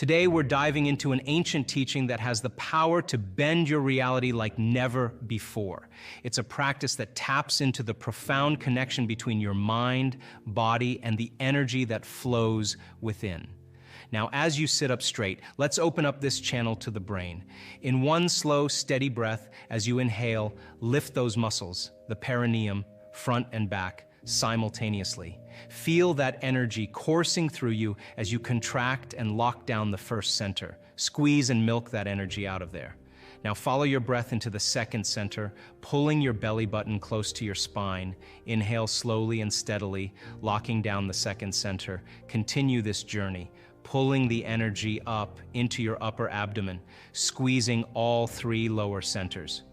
Today, we're diving into an ancient teaching that has the power to bend your reality like never before. It's a practice that taps into the profound connection between your mind, body, and the energy that flows within. Now, as you sit up straight, let's open up this channel to the brain. In one slow, steady breath, as you inhale, lift those muscles, the perineum, front and back, simultaneously. Feel that energy coursing through you as you contract and lock down the first center. Squeeze and milk that energy out of there. Now follow your breath into the second center, pulling your belly button close to your spine. Inhale slowly and steadily, locking down the second center. Continue this journey, pulling the energy up into your upper abdomen, squeezing all three lower centers.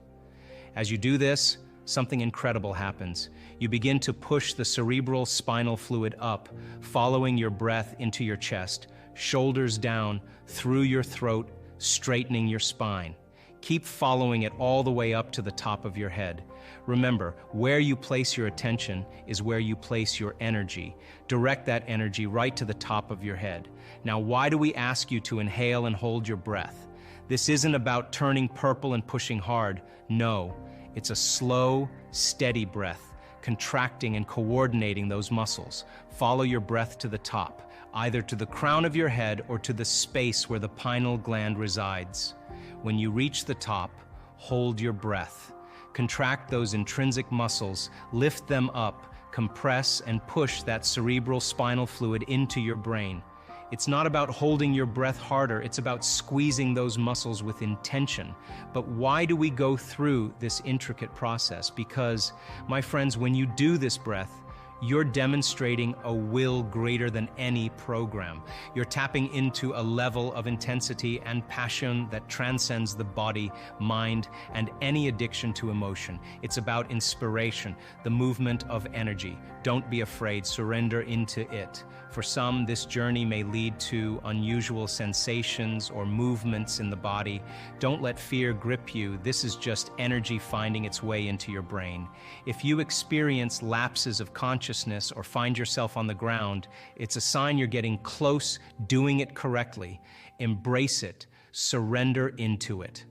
As you do this, something incredible happens. You begin to push the cerebral spinal fluid up, following your breath into your chest, shoulders down, through your throat, straightening your spine. Keep following it all the way up to the top of your head. Remember, where you place your attention is where you place your energy. Direct that energy right to the top of your head. Now, why do we ask you to inhale and hold your breath? This isn't about turning purple and pushing hard. No, it's a slow, steady breath, contracting and coordinating those muscles. Follow your breath to the top, either to the crown of your head or to the space where the pineal gland resides. When you reach the top, hold your breath. Contract those intrinsic muscles, lift them up, compress and push that cerebral spinal fluid into your brain. It's not about holding your breath harder, it's about squeezing those muscles with intention. But why do we go through this intricate process? Because, my friends, when you do this breath, you're demonstrating a will greater than any program. You're tapping into a level of intensity and passion that transcends the body, mind, and any addiction to emotion. It's about inspiration, the movement of energy. Don't be afraid, surrender into it. For some, this journey may lead to unusual sensations or movements in the body. Don't let fear grip you. This is just energy finding its way into your brain. If you experience lapses of consciousness or find yourself on the ground, it's a sign you're getting close, doing it correctly. Embrace it, surrender into it.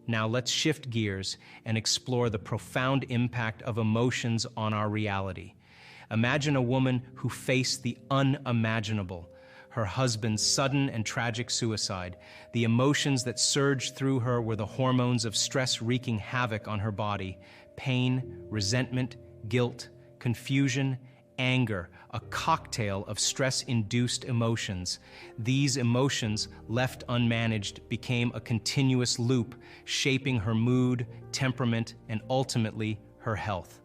Now let's shift gears and explore the profound impact of emotions on our reality. Imagine a woman who faced the unimaginable, her husband's sudden and tragic suicide. The emotions that surged through her were the hormones of stress wreaking havoc on her body. Pain, resentment, guilt, confusion, anger, a cocktail of stress-induced emotions. These emotions, left unmanaged, became a continuous loop, shaping her mood, temperament, and ultimately her health.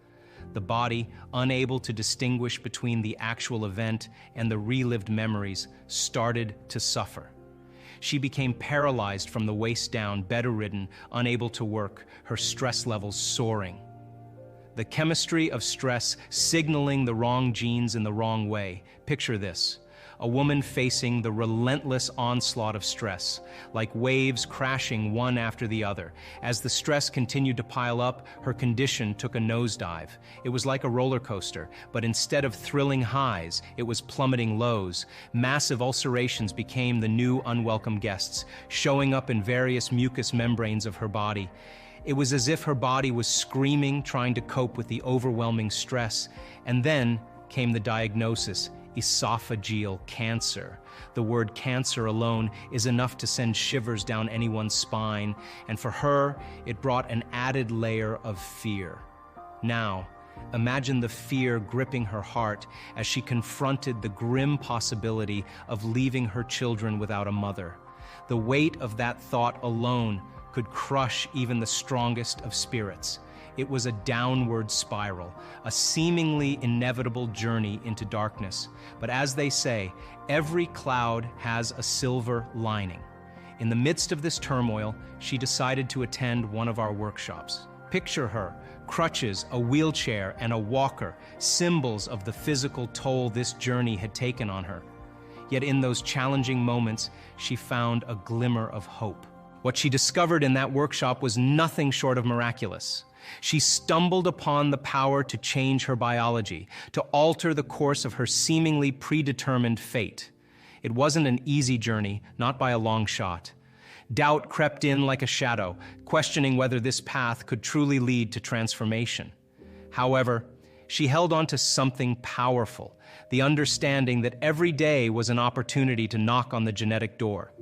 The body, unable to distinguish between the actual event and the relived memories, started to suffer. She became paralyzed from the waist down, bedridden, unable to work, her stress levels soaring. The chemistry of stress signaling the wrong genes in the wrong way. Picture this. A woman facing the relentless onslaught of stress, like waves crashing one after the other. As the stress continued to pile up, her condition took a nosedive. It was like a roller coaster, but instead of thrilling highs, it was plummeting lows. Massive ulcerations became the new unwelcome guests, showing up in various mucous membranes of her body. It was as if her body was screaming, trying to cope with the overwhelming stress. And then came the diagnosis: esophageal cancer. The word cancer alone is enough to send shivers down anyone's spine, and for her, it brought an added layer of fear. Now, imagine the fear gripping her heart as she confronted the grim possibility of leaving her children without a mother. The weight of that thought alone could crush even the strongest of spirits. It was a downward spiral, a seemingly inevitable journey into darkness. But as they say, every cloud has a silver lining. In the midst of this turmoil, she decided to attend one of our workshops. Picture her, crutches, a wheelchair, and a walker, symbols of the physical toll this journey had taken on her. Yet in those challenging moments, she found a glimmer of hope. What she discovered in that workshop was nothing short of miraculous. She stumbled upon the power to change her biology, to alter the course of her seemingly predetermined fate. It wasn't an easy journey, not by a long shot. Doubt crept in like a shadow, questioning whether this path could truly lead to transformation. However, she held on to something powerful, the understanding that every day was an opportunity to knock on the genetic door.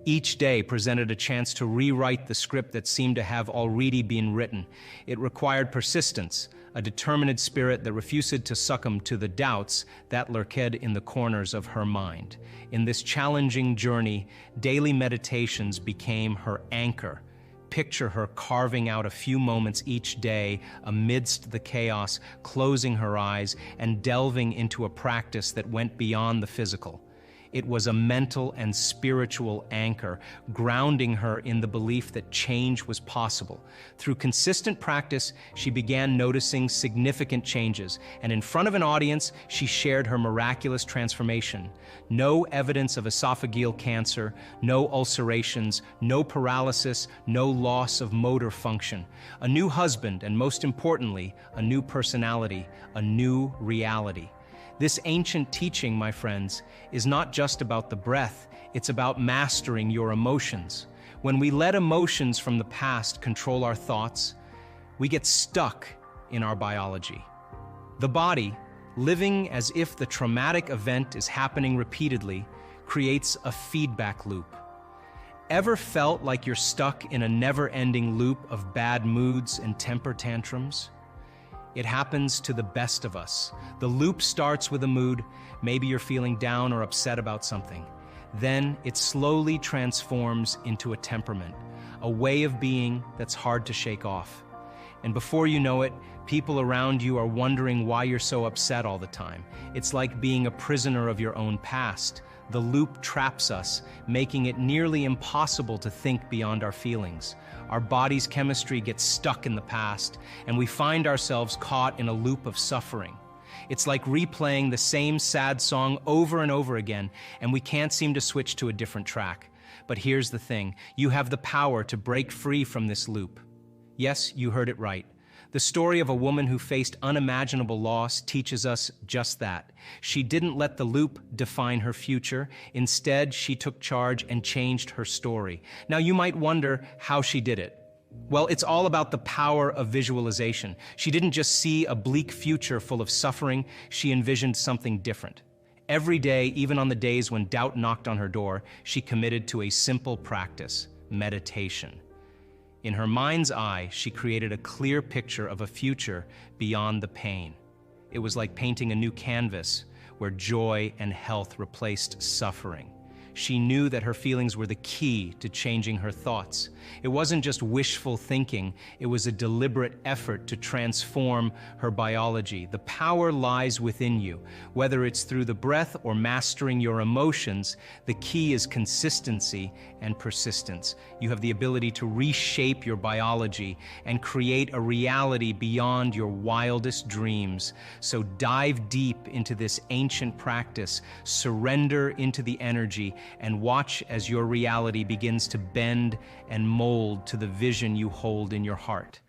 Each day presented a chance to rewrite the script that seemed to have already been written. It required persistence, a determined spirit that refused to succumb to the doubts that lurked in the corners of her mind. In this challenging journey, daily meditations became her anchor. Picture her carving out a few moments each day amidst the chaos, closing her eyes and delving into a practice that went beyond the physical. It was a mental and spiritual anchor, grounding her in the belief that change was possible. Through consistent practice, she began noticing significant changes, and in front of an audience, she shared her miraculous transformation. No evidence of esophageal cancer, no ulcerations, no paralysis, no loss of motor function. A new husband, and most importantly, a new personality, a new reality. This ancient teaching, my friends, is not just about the breath, it's about mastering your emotions. When we let emotions from the past control our thoughts, we get stuck in our biology. The body, living as if the traumatic event is happening repeatedly, creates a feedback loop. Ever felt like you're stuck in a never-ending loop of bad moods and temper tantrums? It happens to the best of us. The loop starts with a mood, maybe you're feeling down or upset about something. Then it slowly transforms into a temperament, a way of being that's hard to shake off. And before you know it, people around you are wondering why you're so upset all the time. It's like being a prisoner of your own past. The loop traps us, making it nearly impossible to think beyond our feelings. Our body's chemistry gets stuck in the past, and we find ourselves caught in a loop of suffering. It's like replaying the same sad song over and over again, and we can't seem to switch to a different track. But here's the thing, you have the power to break free from this loop. Yes, you heard it right. The story of a woman who faced unimaginable loss teaches us just that. She didn't let the loop define her future. Instead, she took charge and changed her story. Now, you might wonder how she did it. Well, it's all about the power of visualization. She didn't just see a bleak future full of suffering, she envisioned something different. Every day, even on the days when doubt knocked on her door, she committed to a simple practice: meditation. In her mind's eye, she created a clear picture of a future beyond the pain. It was like painting a new canvas where joy and health replaced suffering. She knew that her feelings were the key to changing her thoughts. It wasn't just wishful thinking, it was a deliberate effort to transform her biology. The power lies within you. Whether it's through the breath or mastering your emotions, the key is consistency and persistence. You have the ability to reshape your biology and create a reality beyond your wildest dreams. So dive deep into this ancient practice, surrender into the energy, and watch as your reality begins to bend and mold to the vision you hold in your heart.